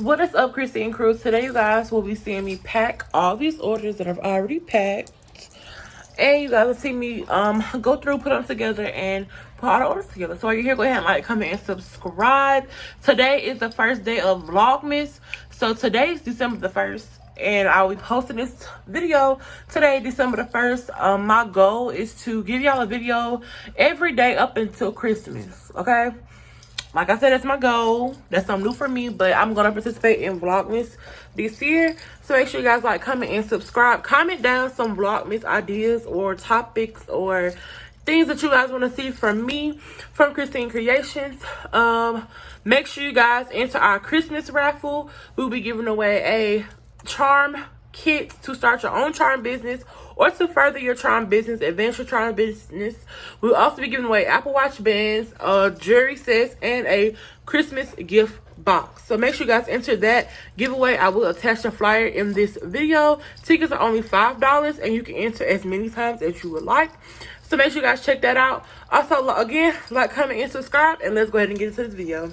What is up, Chrissy and Cruz? Today, you guys will be seeing me pack all these orders that I've already packed. And you guys will see me go through, put them together, and put all the orders together. So while you're here, go ahead and like, comment, and subscribe. Today is the first day of Vlogmas. So today is December the 1st. And I'll be posting this video today, December the 1st. My goal is to give y'all a video every day up until Christmas, okay? Like I said, that's my goal. That's something new for me, but I'm going to participate in Vlogmas this year. So make sure you guys like, comment, and subscribe. Comment down some Vlogmas ideas or topics or things that you guys want to see from me, from Christine Creations. Make sure you guys enter our Christmas raffle. We'll be giving away a charm kit to start your own charm business or to further your charm business, advance your charm business. We'll also be giving away Apple Watch bands, jewelry sets, and a Christmas gift box. So make sure you guys enter that giveaway. I will attach the flyer in this video. Tickets are only $5 and you can enter as many times as you would like. So make sure you guys check that out. Also, again, like, comment, and subscribe, and let's go ahead and get into this video.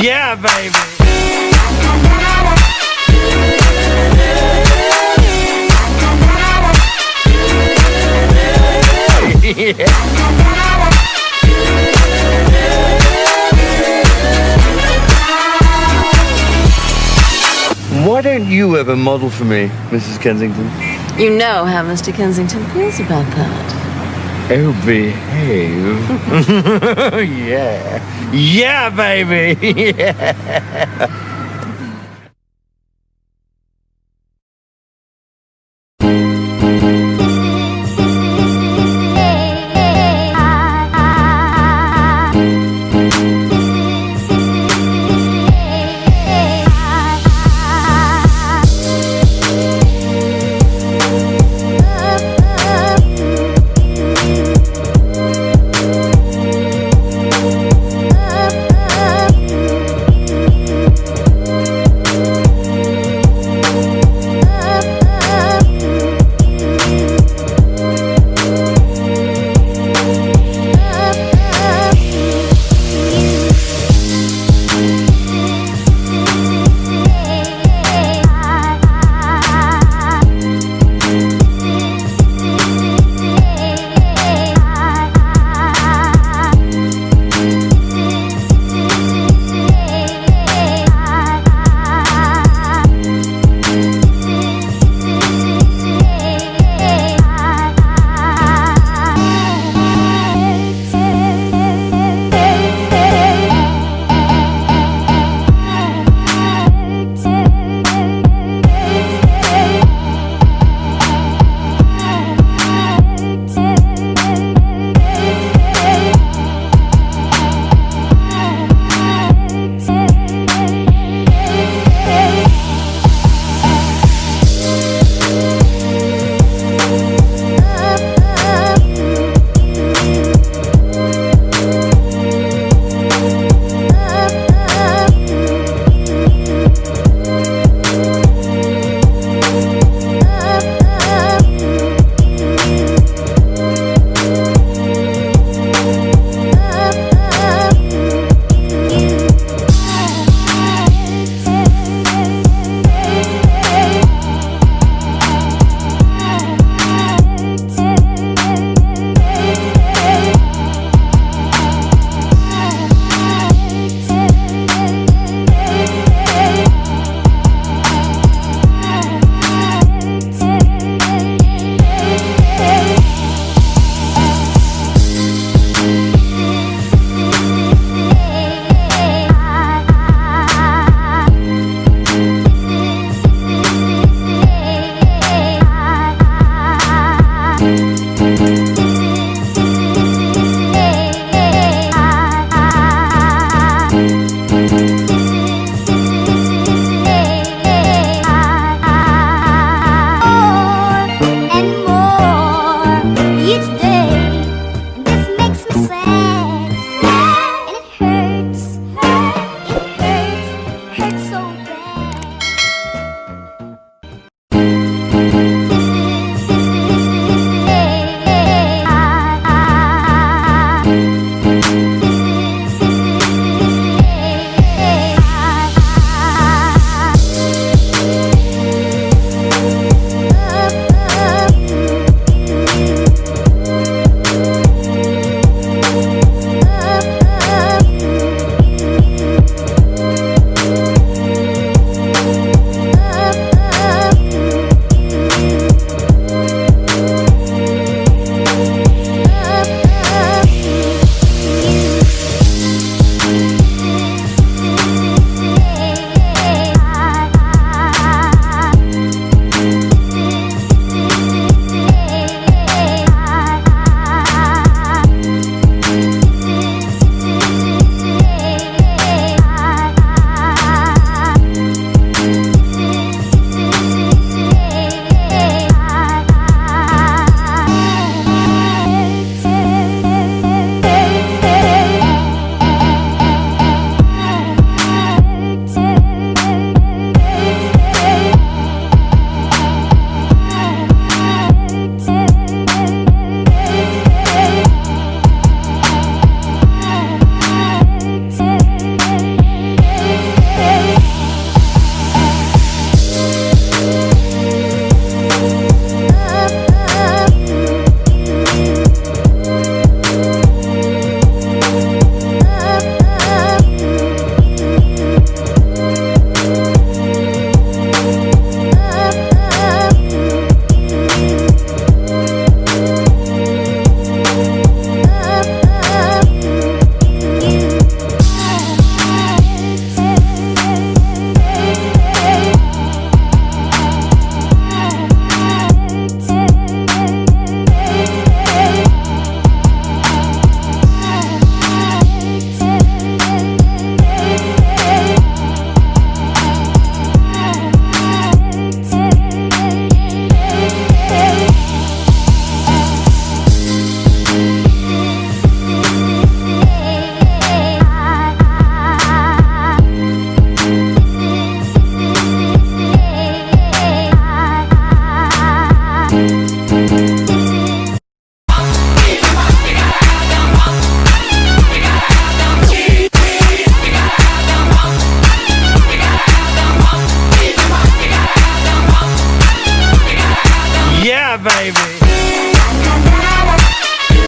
Yeah, baby. Why don't you ever model for me, Mrs. Kensington? You know how Mr. Kensington feels about that. Oh, behave. Yeah. Yeah, baby. Yeah.